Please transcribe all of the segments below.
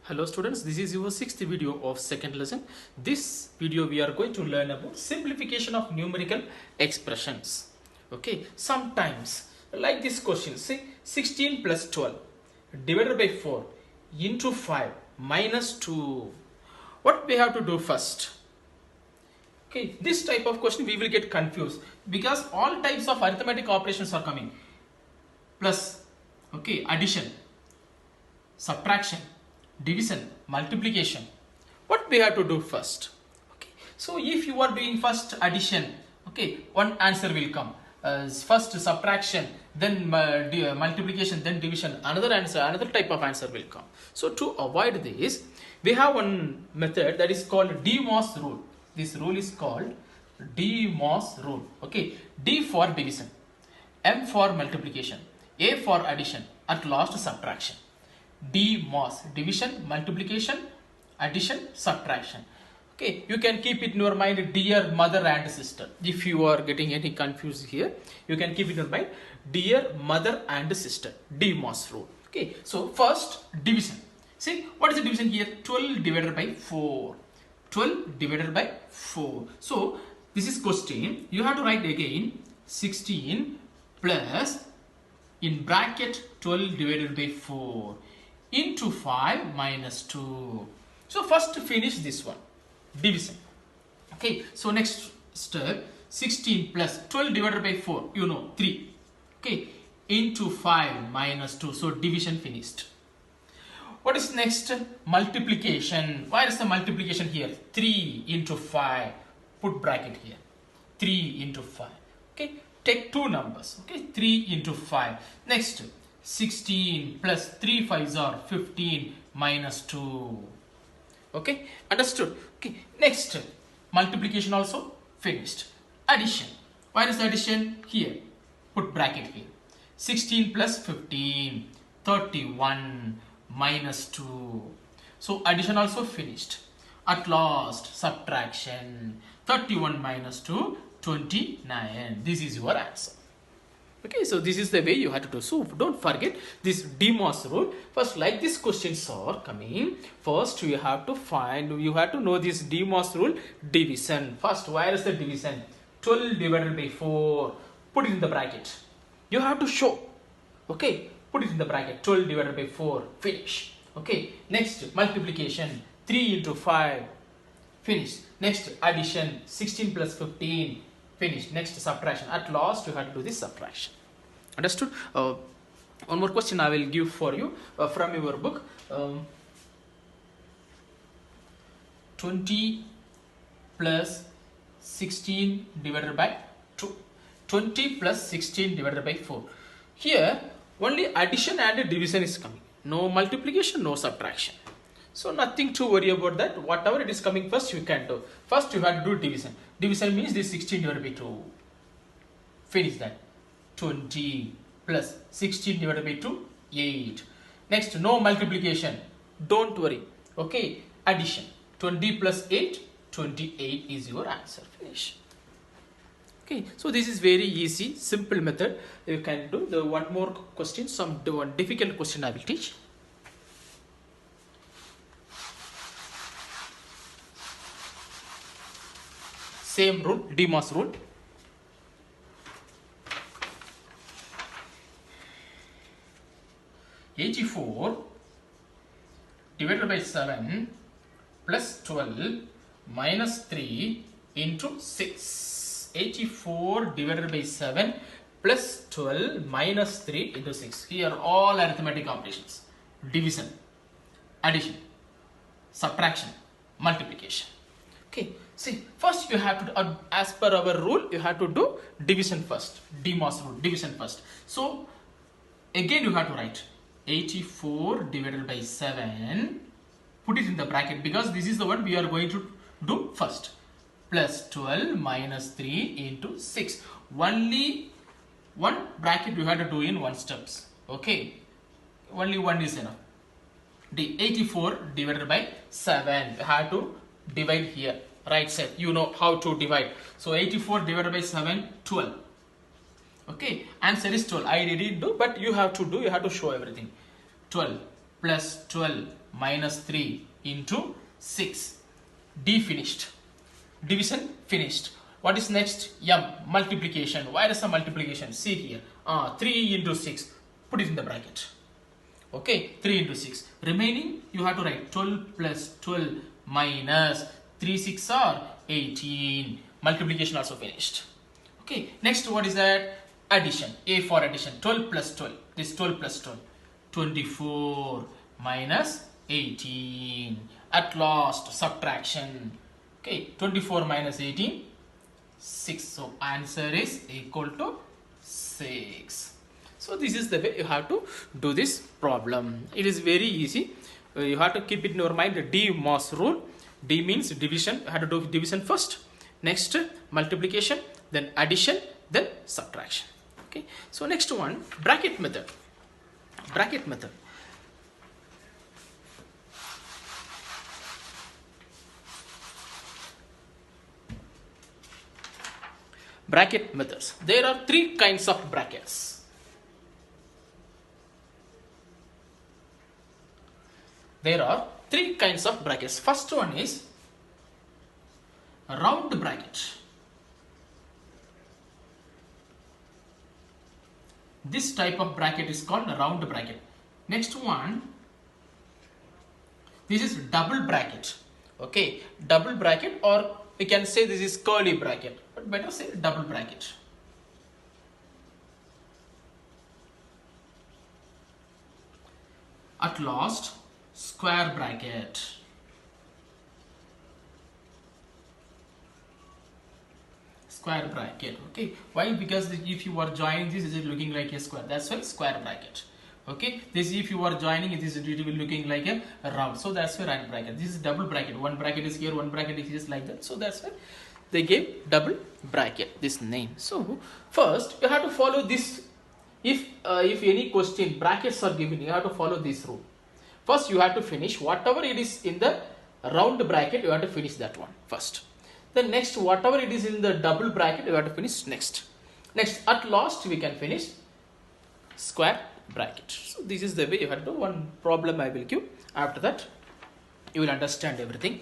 Hello students, this is your sixth video of second lesson. This video we are going to learn about simplification of numerical expressions. Okay, sometimes like this question, say 16 plus 12 divided by 4 into 5 minus 2. What we have to do first? Okay, this type of question we will get confused because all types of arithmetic operations are coming. Plus, okay, addition, subtraction, division, multiplication. What we have to do first? Okay, so if you are doing first addition, okay, one answer will come. First subtraction, then multiplication, then division, another answer, another type of answer will come. So to avoid this, we have one method that is called DMOS rule. This rule is called DMOS rule. Okay, D for division, M for multiplication, A for addition, at last subtraction. DMOS, division, multiplication, addition, subtraction. Okay, you can keep it in your mind, dear mother and sister. If you are getting any confused here, you can keep it in your mind, dear mother and sister, DMOS rule. Okay, so first division. See, what is the division here? 12 divided by 4. 12 divided by 4. So, this is question. You have to write again 16 plus in bracket 12 divided by 4 into 5 minus 2. So first finish this one, division. Okay, so next step, 16 plus 12 divided by 4, you know, 3. Okay, into 5 minus 2. So division finished. What is next? Multiplication. Where is the multiplication here? 3 into 5. Put bracket here. 3 into 5. Okay, take two numbers. Okay, 3 into 5. Next, 16 plus 3 5s are 15 minus 2. Okay, understood? Okay, next, multiplication also finished. Addition. Where is the addition? Here. Put bracket here. 16 plus 15, 31 minus 2. So addition also finished. At last, subtraction. 31 minus 2, 29. This is your answer. Okay, so this is the way you have to do. So don't forget this DMOS rule. First, like these questions are coming, first you have to know this DMOS rule, division. First, where is the division? 12 divided by 4. Put it in the bracket. You have to show. Okay, put it in the bracket. 12 divided by 4. Finish. Okay, next multiplication. 3 into 5. Finish. Next addition. 16 plus 15. Finish. Next subtraction. At last you have to do this subtraction. Understood? One more question I will give for you from your book. 20 plus 16 divided by 2. 20 plus 16 divided by 4. Here only addition and division is coming. No multiplication, no subtraction. So nothing to worry about that. Whatever it is coming first, you can do. First, you have to do division. Division means this 16 divided by 2. Finish that. 20 plus 16 divided by 2, 8. Next, no multiplication. Don't worry. Okay, addition. 20 plus 8, 28 is your answer. Finish. Okay, so this is very easy, simple method. You can do the one more question, one difficult question I will teach. Same rule, DMOS rule. $84 divided by 7 plus 12 minus 3 into 6. 84 divided by 7 plus 12 minus 3 into 6. Here all arithmetic operations. Division, addition, subtraction, multiplication. Okay, see, first you have to, as per our rule, you have to do division first. DMOS rule, division first. So, again you have to write 84 divided by 7. Put it in the bracket because this is the one we are going to do first. Plus 12 minus 3 into 6. Only one bracket you have to do in one steps. Okay, only one is enough. The 84 divided by 7. You have to divide here, right side. You know how to divide. So 84 divided by 7, 12. Okay, answer is 12. I didn't do, but you have to do. You have to show everything. 12 plus 12 minus 3 into 6. D finished. Division finished. What is next? M, multiplication. Where is the multiplication? See here. 3 into 6. Put it in the bracket. Okay, 3 into 6. Remaining, you have to write 12 plus 12 minus 3 6 are 18. Multiplication also finished. Okay, next what is that? Addition. A for addition. 12 plus 12. This 12 plus 12. 24 minus 18. At last, subtraction. Okay, 24 minus 18, 6. So answer is equal to 6. So this is the way you have to do this problem. It is very easy. You have to keep it in your mind the DMOS rule. D means division. You have to do division first. Next multiplication, then addition, then subtraction. Okay. So next one, bracket method. Bracket method. Bracket methods. There are 3 kinds of brackets. There are 3 kinds of brackets. First one is round bracket. This type of bracket is called a round bracket. Next one, this is double bracket. Okay, double bracket, or we can say this is curly bracket, but better say double bracket. At last, square bracket. Square bracket. Okay, why? Because if you are joining this, is it looking like a square? That's why square bracket. Okay, this if you are joining it, it will be looking like a round. So that's why round bracket. This is double bracket. One bracket is here, one bracket is just like that. So that's why they gave double bracket this name. So first you have to follow this. If any question brackets are given, you have to follow this rule. First you have to finish whatever it is in the round bracket. You have to finish that one first. Then next, whatever it is in the double bracket, you have to finish next. Next, at last we can finish square bracket. So this is the way you have to do. One problem I will give. After that, you will understand everything.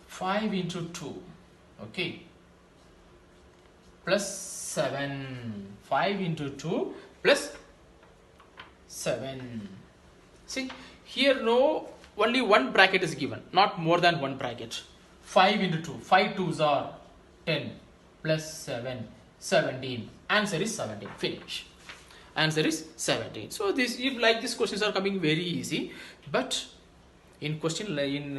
5 into 2. Okay. Plus 7. 5 into 2 plus 7. See, here only one bracket is given, not more than one bracket. 5 into 2. 5 2s are 10 plus 7, 17. Answer is 17. Finish. Answer is 17. So this, if like these questions are coming very easy, but in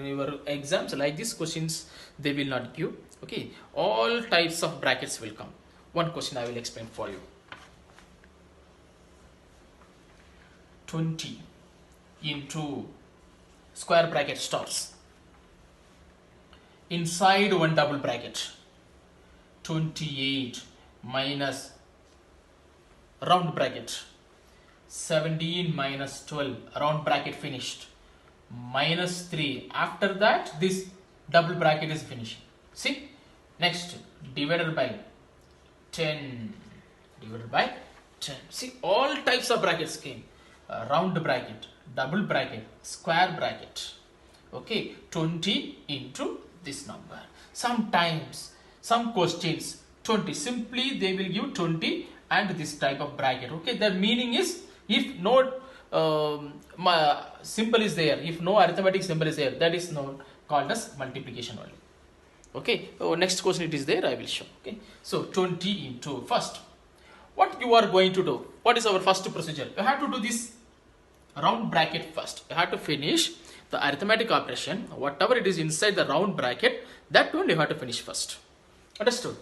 your exams like these questions they will not give. Okay, all types of brackets will come. One question I will explain for you. 20 into square bracket starts. Inside one double bracket. 28 minus round bracket. 17 minus 12 round bracket finished. Minus 3. After that, this double bracket is finished. See, next divided by 10. Divided by 10. See, all types of brackets came. Round bracket, double bracket, square bracket. Okay, 20 into this number. Sometimes some questions 20, simply they will give 20 and this type of bracket. Okay, the meaning is if no symbol is there, if no arithmetic symbol is there, that is not called as multiplication only. Okay, so next question it is there, I will show. Okay, so 20 into first, what you are going to do? What is our first procedure? You have to do this round bracket first. You have to finish the arithmetic operation, whatever it is inside the round bracket, that one you have to finish first. Understood?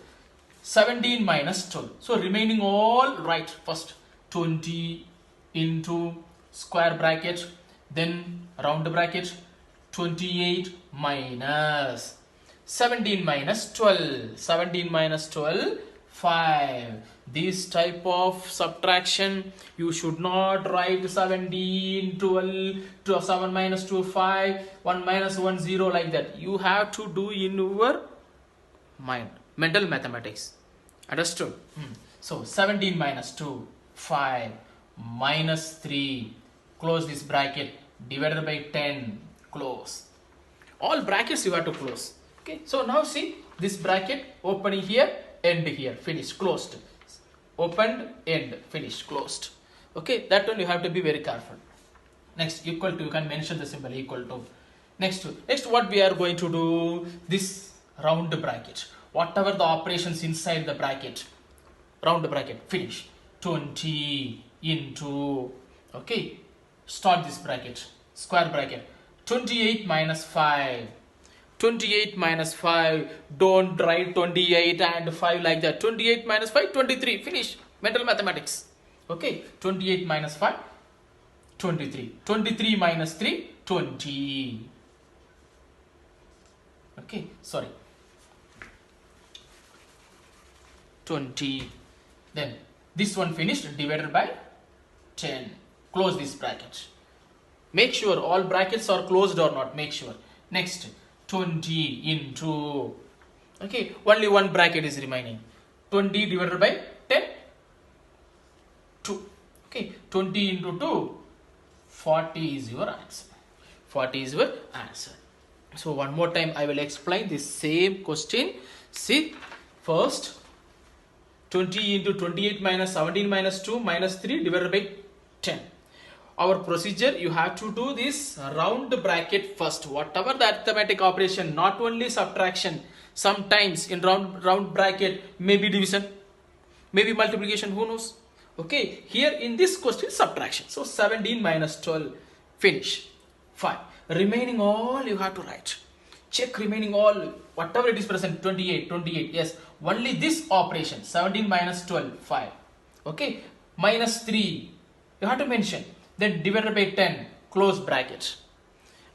17 minus 12. So remaining all right first. 20 into square bracket, then round bracket. 28 minus 17 minus 12. 17 minus 12, 5. This type of subtraction, you should not write 17, 12, 7 minus 2, 5, 1 minus 1, 0 like that. You have to do in your mind, mental mathematics. Understood? So 17 minus 2, 5 minus 3, close this bracket, divided by 10, close. All brackets you have to close. Okay, so now see this bracket opening here, end here, finished, closed. Opened, end, finished, closed. Okay, that one you have to be very careful. Next, equal to, you can mention the symbol equal to. Next what we are going to do, this round bracket, whatever the operations inside the bracket, round bracket, finish. 20 into, okay, start this bracket, square bracket, 28 minus 5. 28 minus 5, don't write 28 and 5 like that. 28 minus 5, 23, finish. Mental mathematics. Okay, 28 minus 5, 23. 23 minus 3, 20. Okay, sorry. 20. Then this one finished, divided by 10. Close this bracket. Make sure all brackets are closed or not. Make sure. Next, 20 into, okay, only one bracket is remaining. 20 divided by 10, 2. Okay, 20 into 2, 40 is your answer. 40 is your answer. So one more time I will explain this same question. See, first 20 into 28 minus 17 minus 2 minus 3 divided by 10. Our procedure, you have to do this round bracket first. Whatever the arithmetic operation, not only subtraction. Sometimes in round bracket, maybe division, maybe multiplication, who knows. Okay, here in this question, subtraction. So 17 minus 12, finish. 5. Remaining all you have to write. Check remaining all, whatever it is present, 28, 28, yes. Only this operation, 17 minus 12, 5. Okay, minus 3, you have to mention. Then divided by 10, close bracket.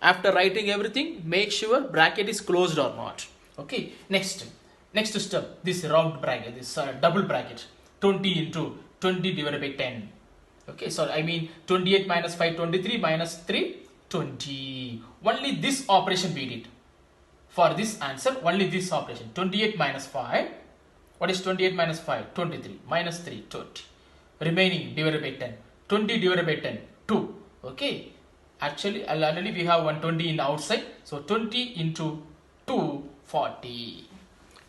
After writing everything, make sure bracket is closed or not. Okay, next step, this round bracket, this double bracket, 20 into 20 divided by 10. Okay, so I mean 28 minus 5, 23 minus 3, 20. Only this operation we did. For this answer, only this operation. 28 minus 5. What is 28 minus 5? 23. Minus 3, 20. Remaining divided by 10. 20 divided by 10, 2. Okay. Actually, already we have 120 in outside. So 20 into 2, 40.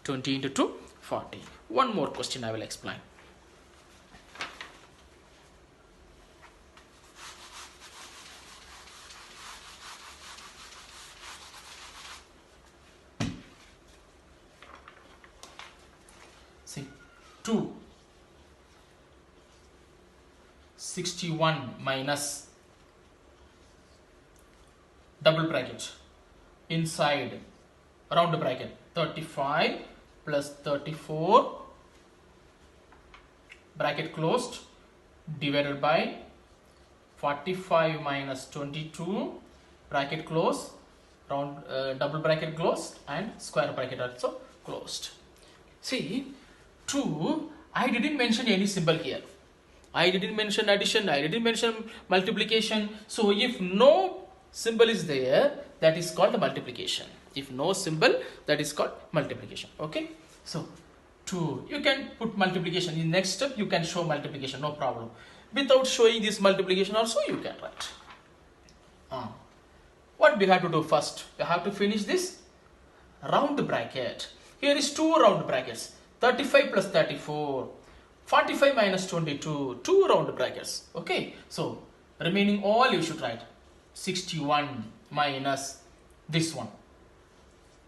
20 into 2, 40. One more question I will explain. See, 2. 61 minus double bracket inside round bracket 35 plus 34 bracket closed divided by 45 minus 22 bracket closed, round double bracket closed and square bracket also closed. See, 2, I didn't mention any symbol here. I didn't mention addition, I didn't mention multiplication. So if no symbol is there, that is called multiplication. If no symbol, that is called multiplication. Okay, so 2, you can put multiplication. In next step, you can show multiplication, no problem. Without showing this multiplication also, you can write. What we have to do first? We have to finish this round bracket. Here is 2 round brackets, 35 plus 34. 45 minus 22, 2 round brackets. Okay, so remaining all you should write. 61 minus this one,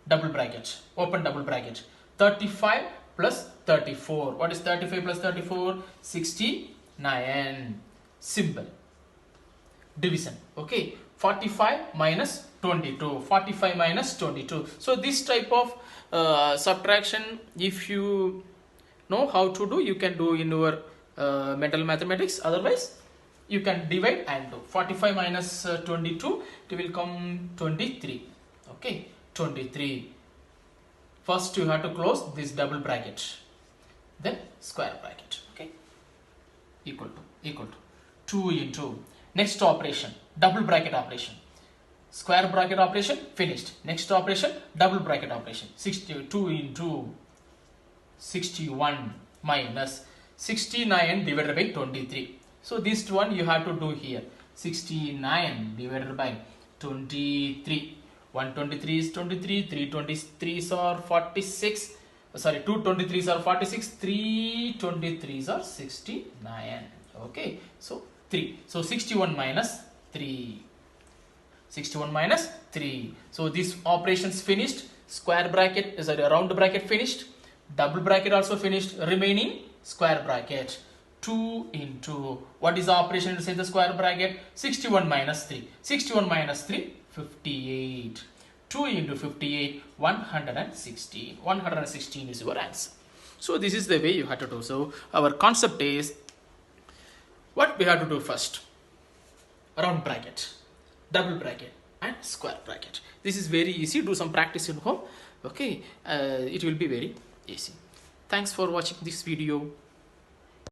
double bracket, open double bracket. 35 plus 34. What is 35 plus 34? 69. Symbol. Division. Okay, 45 minus 22. 45 minus 22. So this type of subtraction, if you know how to do, you can do in your mental mathematics. Otherwise you can divide and do. 45 minus 22, it will come 23. Okay, 23. First you have to close this double bracket, then square bracket. Okay, equal to 2 into next operation, double bracket operation, square bracket operation, finished. Next operation, double bracket operation. 62 into 61 minus 69 divided by 23. So this one you have to do here. 69 divided by 23. 123 is 23, 323s are 46. Sorry, 223s are 46, 323s are 69. Okay, so 3. So 61 minus 3. 61 minus 3. So this operations finished. Square bracket, sorry, round bracket finished. Double bracket also finished. Remaining square bracket. 2 into, what is the operation inside the square bracket? 61 minus 3. 61 minus 3, 58. 2 into 58, 116. 116 is your answer. So this is the way you have to do. So our concept is, what we have to do first? Round bracket, double bracket and square bracket. This is very easy. Do some practice in home. Okay, it will be very easy. Thanks for watching this video.